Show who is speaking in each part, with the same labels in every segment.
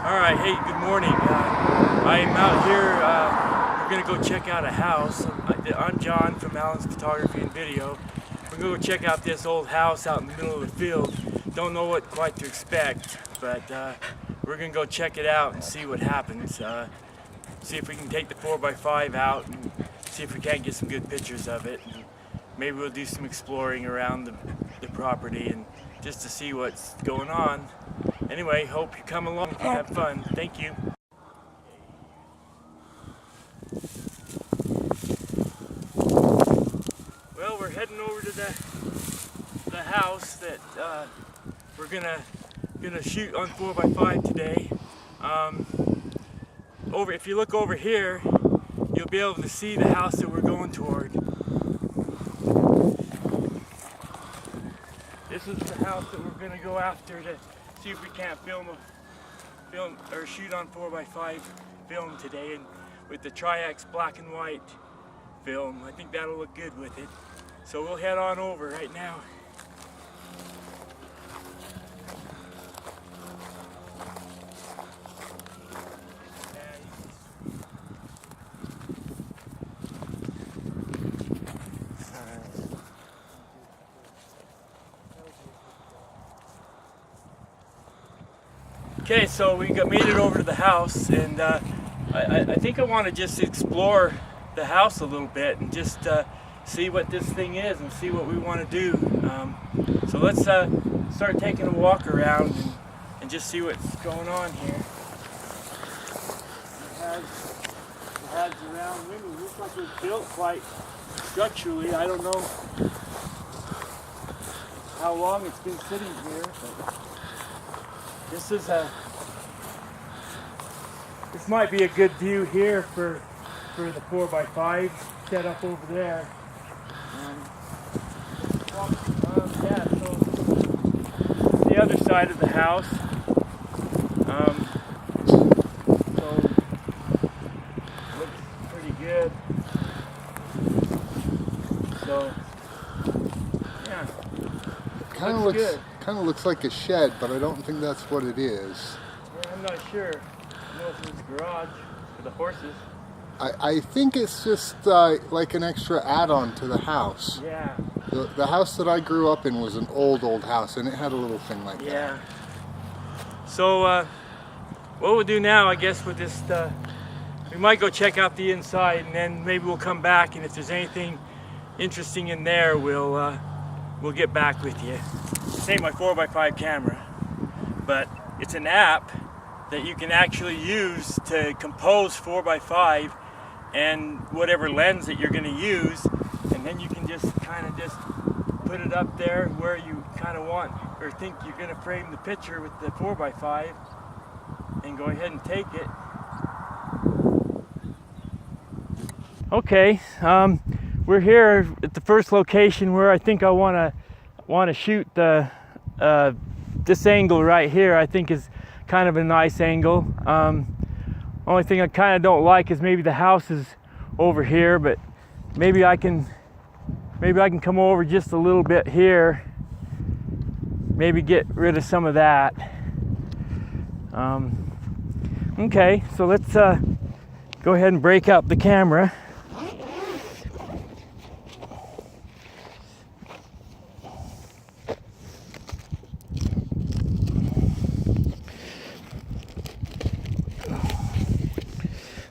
Speaker 1: Alright, hey, good morning. I'm out here, we're going to go check out a house. I'm John from Allen's Photography and Video. We're going to go check out this old house out in the middle of the field. Don't know what quite to expect, but we're going to go check it out and see what happens. See if we can take the 4x5 out and see if we can't get some good pictures of it. And maybe we'll do some exploring around the property and just to see what's going on. Anyway, hope you come along and have fun. Thank you. Well, we're heading over to the house that we're gonna shoot on 4x5 today. If you look over here, you'll be able to see the house that we're going toward. This is the house that we're gonna go after to see if we can't film or shoot on 4x5 film today, and with the Tri-x black and white film. I think that'll look good with it. So we'll head on over right now. Okay, so we made it over to the house, and I think I want to just explore the house a little bit and just see what this thing is and see what we want to do. So let's start taking a walk around and just see what's going on here. It has a round window. It looks like it was built quite structurally. I don't know how long it's been sitting here, but this might be a good view here for the 4x5 set up over there. Yeah, so the other side of the house. So looks pretty good. So yeah,
Speaker 2: Kind of looks like a shed, but I don't think that's what it is.
Speaker 1: Yeah, I'm not sure. I know it's a garage for the horses.
Speaker 2: I think it's just like an extra add-on to the house.
Speaker 1: Yeah.
Speaker 2: The house that I grew up in was an old house, and it had a little thing like that.
Speaker 1: Yeah. So what we'll do now, I guess, with this, we might go check out the inside, and then maybe we'll come back, and if there's anything interesting in there, we'll get back with you. This ain't my 4x5 camera, but it's an app that you can actually use to compose 4x5 and whatever lens that you're going to use, and then you can just kind of just put it up there where you kind of want or think you're going to frame the picture with the 4x5 and go ahead and take it. Okay, we're here at the first location where I think I want to shoot this angle right here. I think is kind of a nice angle. Only thing I kind of don't like is maybe the house is over here, but maybe I can come over just a little bit here, maybe get rid of some of that. Okay, so let's go ahead and break out the camera.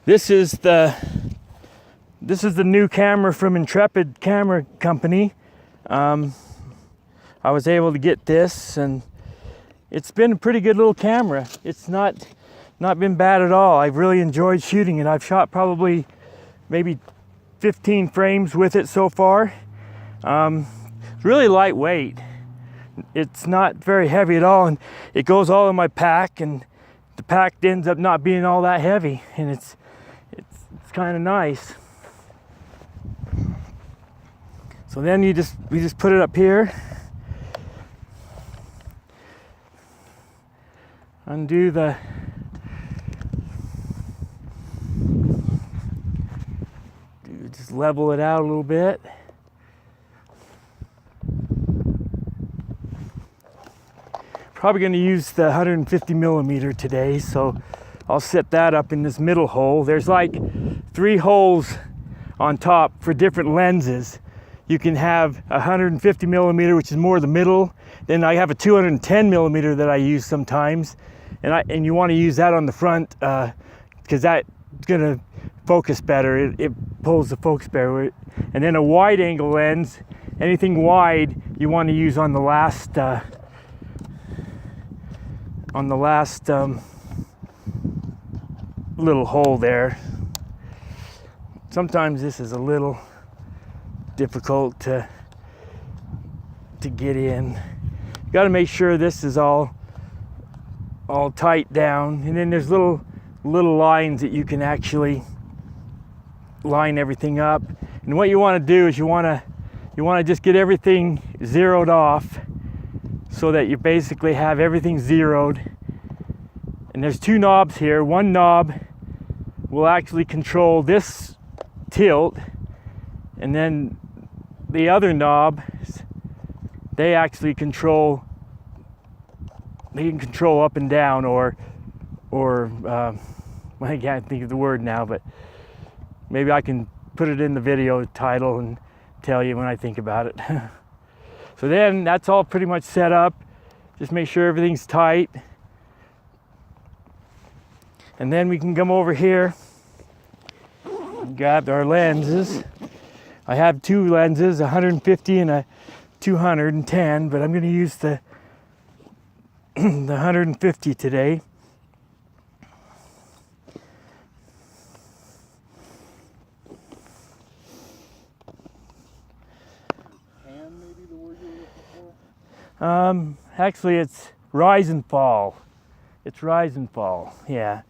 Speaker 1: This is the new camera from Intrepid camera company. I was able to get this, and it's been a pretty good little camera. It's not been bad at all. I've really enjoyed shooting it. I've shot probably maybe 15 frames with it so far. It's really lightweight. It's not very heavy at all, and it goes all in my pack, and the pack ends up not being all that heavy, and it's kind of nice. So then we just put it up here, undo the just level it out a little bit. probably going to use the 150 millimeter today, so I'll set that up in this middle hole. There's like 3 holes on top for different lenses. You can have 150 millimeter, which is more the middle. Then I have a 210 millimeter that I use sometimes, and you want to use that on the front because that's gonna focus better. It pulls the focus better. And then a wide angle lens, anything wide, you want to use on the last little hole there. Sometimes this is a little difficult to get in. You got to make sure this is all tight down, and then there's little lines that you can actually line everything up. And what you want to do is you want to just get everything zeroed off so that you basically have everything zeroed. And there's 2 knobs here. One knob will actually control this tilt, and then the other knob, they actually control, they can control up and down, or I can't think of the word now, but maybe I can put it in the video title and tell you when I think about it. So then that's all pretty much set up. Just make sure everything's tight. And then we can come over here and grab our lenses. I have 2 lenses, a 150 and a 210, but I'm going to use the 150 today.
Speaker 2: And maybe the word you're looking for?
Speaker 1: Actually, it's rise and fall. It's rise and fall, yeah.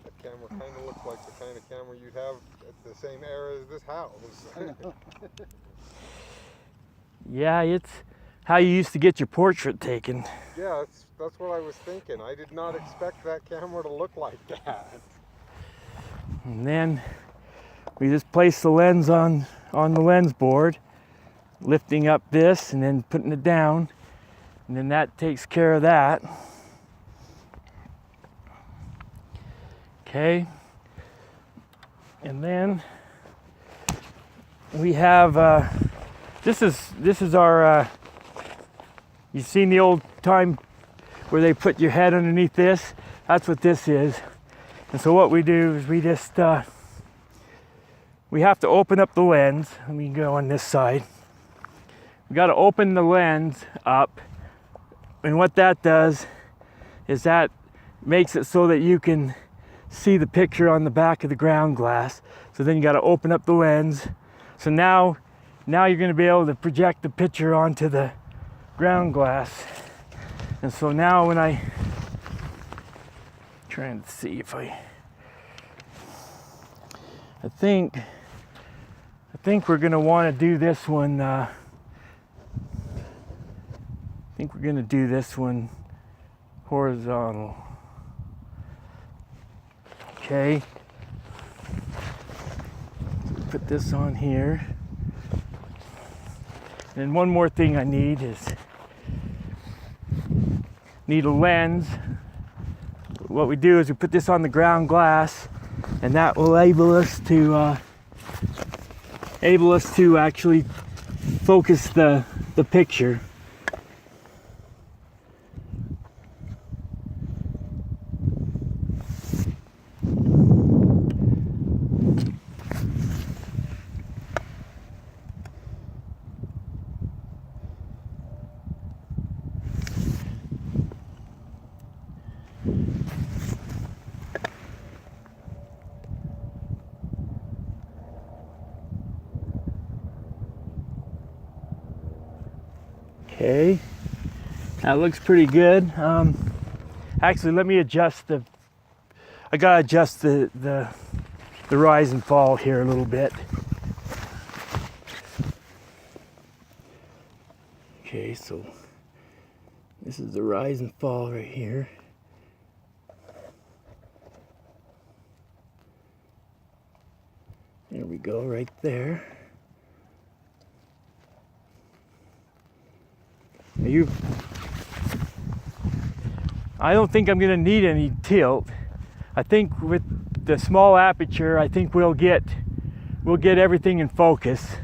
Speaker 3: That camera kind of looks like the kind of camera you'd have at the same era as this house.
Speaker 1: Yeah, it's how you used to get your portrait taken.
Speaker 3: Yeah, that's what I was thinking. I did not expect that camera to look like that.
Speaker 1: And then we just place the lens on the lens board, lifting up this and then putting it down, and then that takes care of that. Okay, and then we have this is our you've seen the old time where they put your head underneath this. That's what this is. And so what we do is we just we have to open up the lens. Let me go on this side. We got to open the lens up, and what that does is that makes it so that you can see the picture on the back of the ground glass. So then you got to open up the lens. So now you're going to be able to project the picture onto the ground glass. And so now when I trying to see if I think we're going to want to do this one. I think we're going to do this one horizontal. Okay. Put this on here. And one more thing I need a lens. What we do is we put this on the ground glass, and that will enable us to actually focus the picture. Okay, that looks pretty good. Actually, let me adjust I gotta adjust the rise and fall here a little bit. Okay, so this is the rise and fall right here. There we go, right there. I don't think I'm gonna need any tilt. I think with the small aperture, I think we'll get everything in focus.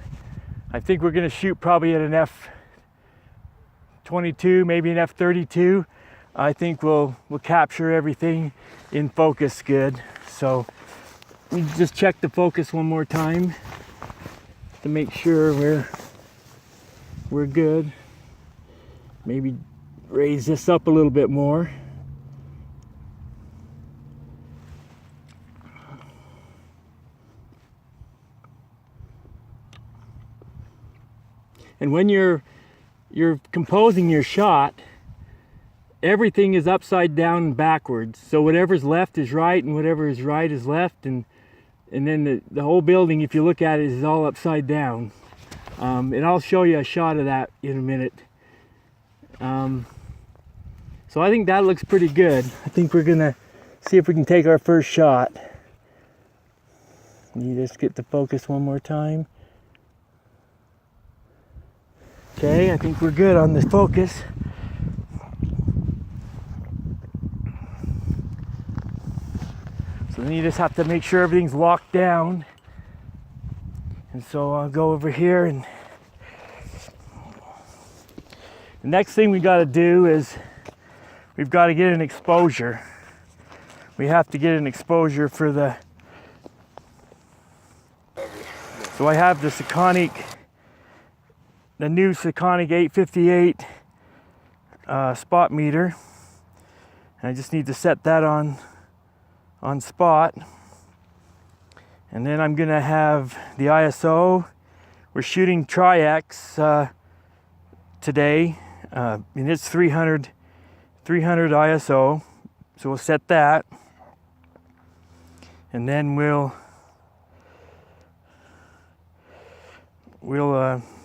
Speaker 1: I think we're gonna shoot probably at an f/22, maybe an f/32. I think we'll capture everything in focus good. So we just check the focus one more time to make sure we're good. Maybe raise this up a little bit more. And when you're composing your shot, everything is upside down and backwards. So whatever's left is right and whatever is right is left, and then the whole building, if you look at it, is all upside down. And I'll show you a shot of that in a minute. So I think that looks pretty good. I think we're gonna see if we can take our first shot. You just get the focus one more time. Okay, I think we're good on the focus. So then you just have to make sure everything's locked down. And so I'll go over here, and the next thing we got to do is we've got to get an exposure. We have to get an exposure for the, so I have the new Sekonic 858 spot meter. And I just need to set that on spot. And then I'm gonna have the ISO. We're shooting Tri-x today, and it's 300 ISO. So we'll set that, and then we'll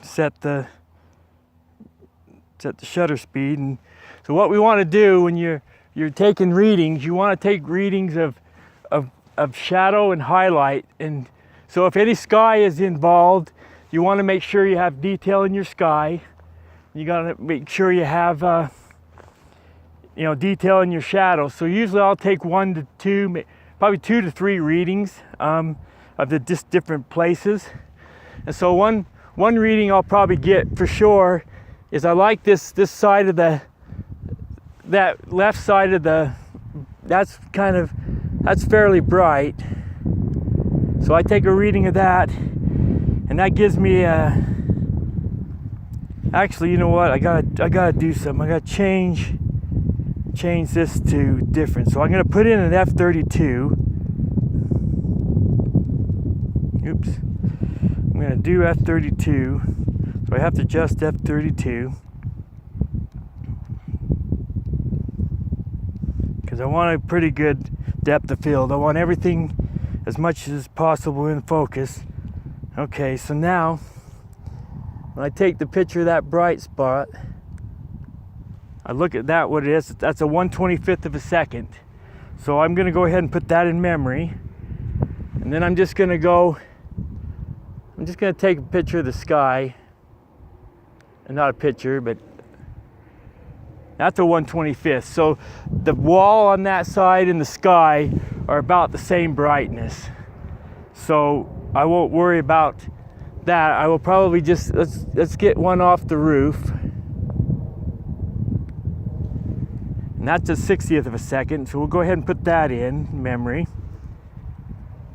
Speaker 1: set the shutter speed. And so what we want to do when you're taking readings, you want to take readings of shadow and highlight. And so if any sky is involved, you want to make sure you have detail in your sky. You got to make sure you have detail in your shadow. So usually I'll take 1 to 2, probably 2 to 3 readings of the just different places. And so one reading I'll probably get for sure is I like this side of that left side of that's fairly bright. So I take a reading of that, and that gives me actually, you know what, I gotta do something. I gotta change this to different. So I'm gonna put in an f/32. Oops. I'm gonna do f/32. So I have to adjust f/32. Because I want a pretty good depth of field. I want everything as much as possible in focus. Okay, so now when I take the picture of that bright spot, I look at that, what it is. That's a 1/25th of a second. So I'm gonna go ahead and put that in memory. And then I'm just gonna take a picture of the sky. And not a picture, but that's a 1/25th. So the wall on that side and the sky are about the same brightness. So I won't worry about that. I will probably just, let's get one off the roof. And that's a 60th of a second. So we'll go ahead and put that in memory.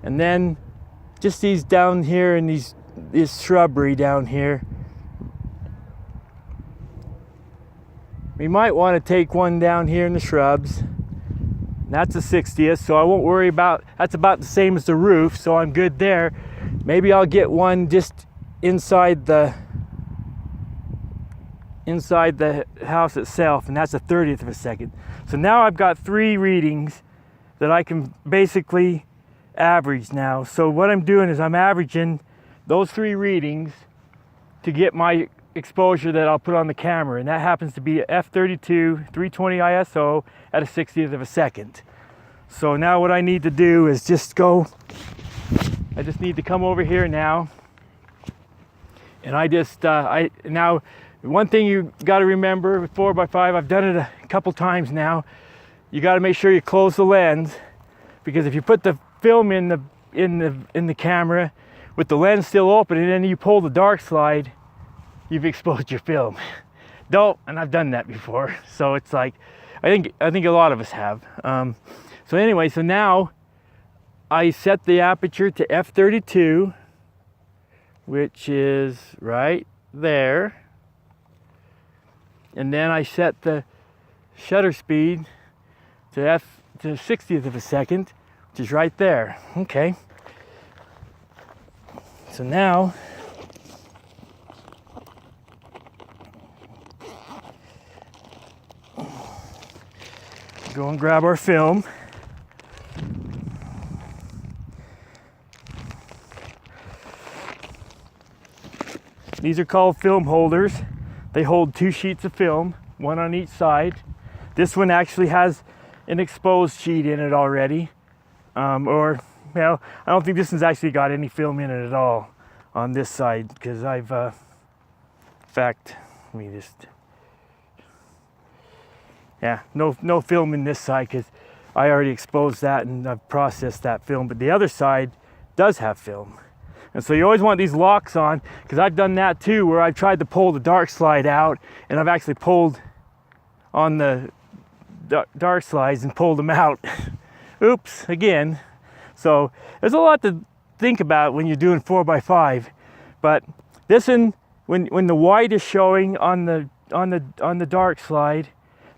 Speaker 1: And then just these down here and this shrubbery down here. We might want to take one down here in the shrubs. That's a 60th, so I won't worry about, that's about the same as the roof, so I'm good there. Maybe I'll get one just inside the house itself, and that's a 30th of a second. So now I've got 3 readings that I can basically average now. So what I'm doing is I'm averaging those 3 readings to get my exposure that I'll put on the camera, and that happens to be f/32 320 ISO at a 60th of a second. So now what I need to do is I just need to come over here now, and now One thing you got to remember with 4x5, I've done it a couple times now. You got to make sure you close the lens, because if you put the film in the camera with the lens still open and then you pull the dark slide, you've exposed your film. Don't, and I've done that before. So it's like, I think a lot of us have. So anyway, so now I set the aperture to f32, which is right there. And then I set the shutter speed to 60th of a second, which is right there. Okay. So now go and grab our film. These are called film holders. They hold 2 sheets of film, one on each side. This one actually has an exposed sheet in it already. Well, I don't think this one's actually got any film in it at all on this side, because I've, in fact, let me just, yeah, no film in this side because I already exposed that and I've processed that film, but the other side does have film. And so you always want these locks on, because I've done that too, where I've tried to pull the dark slide out and I've actually pulled on the dark slides and pulled them out. Oops, again. So there's a lot to think about when you're doing 4x5, but this one, when the white is showing on the dark slide,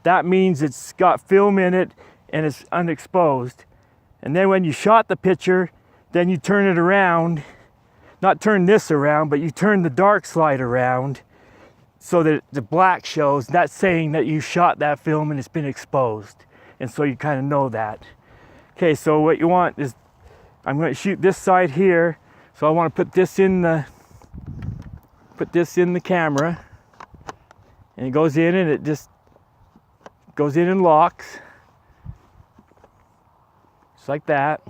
Speaker 1: that means it's got film in it and it's unexposed. And then when you shot the picture, then you turn it around, not turn this around, but you turn the dark slide around so that the black shows. That's saying that you shot that film and it's been exposed. And so you kind of know that. Okay, so what you want is, I'm going to shoot this side here. So I want to put this in the camera, and it goes in and it just goes in and locks. Just like that.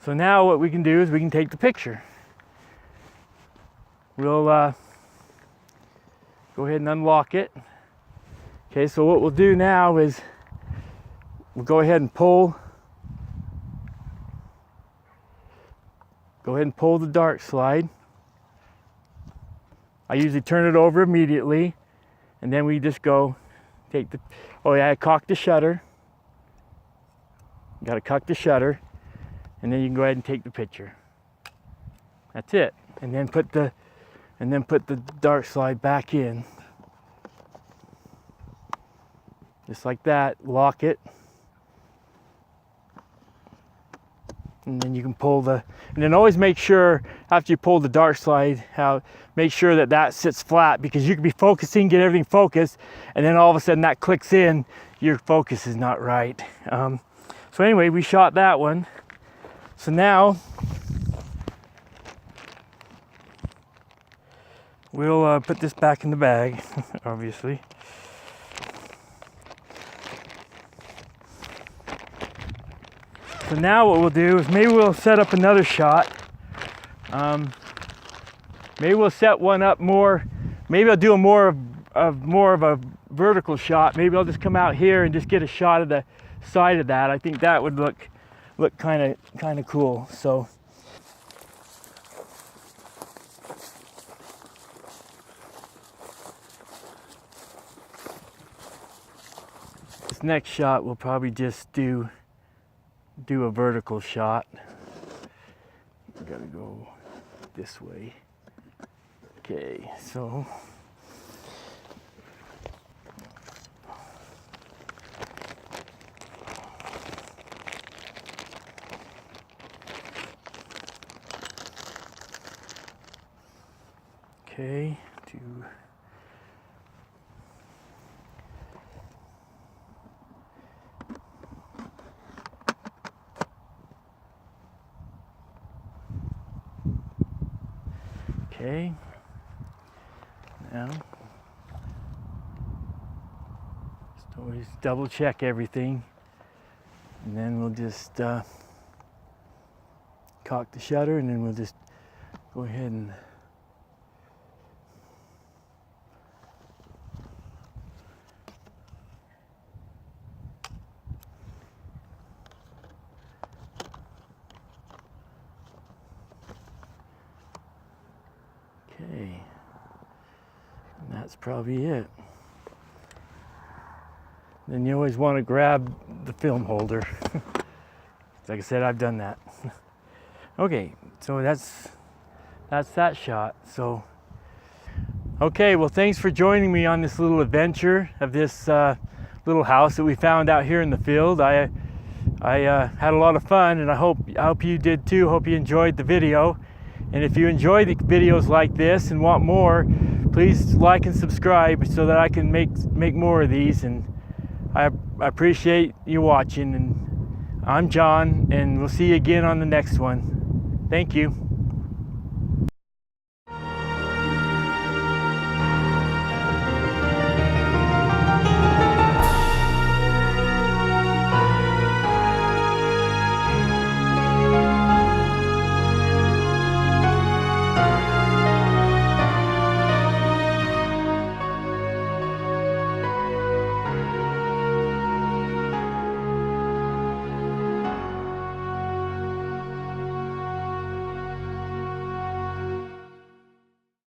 Speaker 1: So now what we can do is we can take the picture. We'll go ahead and unlock it. Okay, so what we'll do now is we'll go ahead and pull the dark slide. I usually turn it over immediately, and then we just go take the, oh yeah, I cock the shutter. You gotta cock the shutter, and then you can go ahead and take the picture. That's it. And then put the dark slide back in. Just like that, lock it. And then you can pull and then always make sure after you pull the dark slide out, make sure that sits flat, because you can be focusing, get everything focused, and then all of a sudden that clicks in, your focus is not right. So anyway, we shot that one. So now we'll put this back in the bag, obviously. So now what we'll do is maybe we'll set up another shot. Maybe we'll set one up more. Maybe I'll do more of a vertical shot. Maybe I'll just come out here and just get a shot of the side of that. I think that would look kind of cool. So this next shot we'll probably just do a vertical shot. Gotta go this way. Okay, so okay, okay, now just always double check everything, and then we'll just cock the shutter, and then we'll just go ahead and Okay. And that's probably it. Then you always want to grab the film holder. Like I said, I've done that. Okay, so that's that shot. So, okay, well, thanks for joining me on this little adventure of this little house that we found out here in the field. I had a lot of fun, and I hope you did too. Hope you enjoyed the video. And if you enjoy the videos like this and want more, please like and subscribe so that I can make more of these. And I appreciate you watching. And I'm John, and we'll see you again on the next one. Thank you.